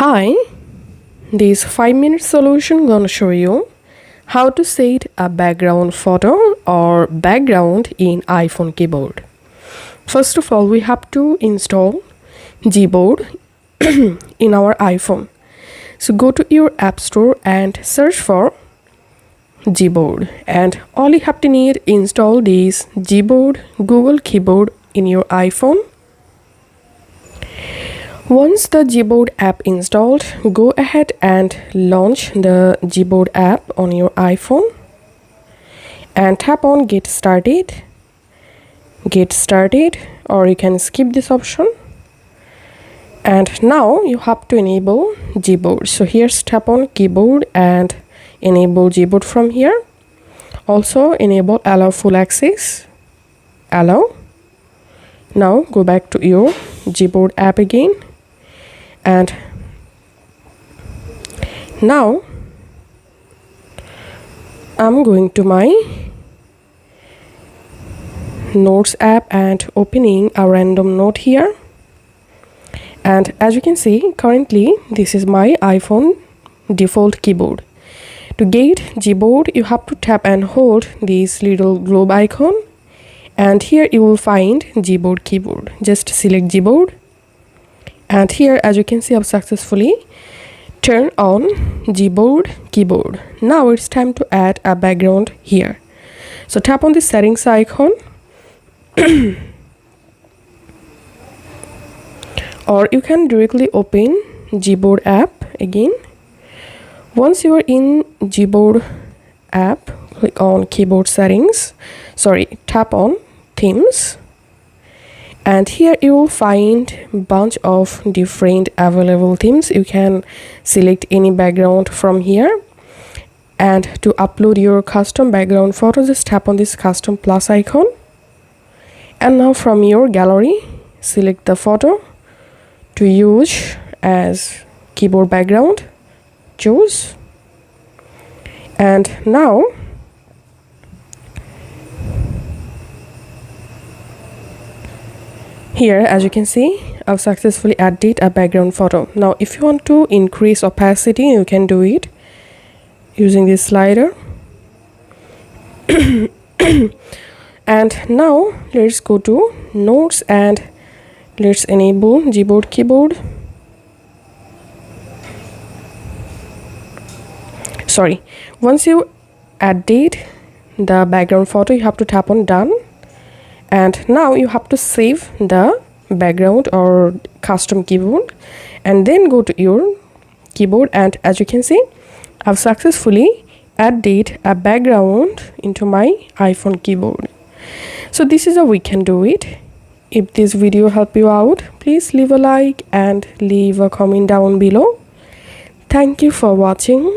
Hi, this 5-minute solution gonna show you how to set a background photo or background in iPhone keyboard. First of all, we have to install Gboard in our iPhone. So go to your app store and search for Gboard, and all you have to need install this Gboard Google keyboard in your iPhone. Once the Gboard app installed, go ahead and launch the Gboard app on your iPhone and tap on Get Started, or you can skip this option. And now you have to enable Gboard. So here's tap on Keyboard and enable Gboard from here. Also enable Allow Full Access. Allow. Now go back to your Gboard app again. And now I'm going to my Notes app and opening a random note here. And as you can see, currently this is my iPhone default keyboard. To get Gboard, you have to tap and hold this little globe icon, and here you will find Gboard keyboard. Just select Gboard. And here, as you can see, I've successfully turned on Gboard keyboard. Now it's time to add a background here. So tap on the settings icon or you can directly open Gboard app again. Once you are in Gboard app, click on keyboard settings. Tap on themes. And here you will find a bunch of different available themes. You can select any background from here. And to upload your custom background photo, just tap on this custom plus icon. And now from your gallery, select the photo to use as keyboard background. Choose. And now here, as you can see, I've successfully added a background photo. Now if you want to increase opacity, you can do it using this slider. And now let's go to Notes and let's enable Gboard keyboard. Once you added the background photo, you have to tap on Done. And now you have to save the background or custom keyboard and then go to your keyboard. And as you can see, I've successfully added a background into my iPhone keyboard. So this is how we can do it. If this video helped you out, please leave a like and leave a comment down below. Thank you for watching.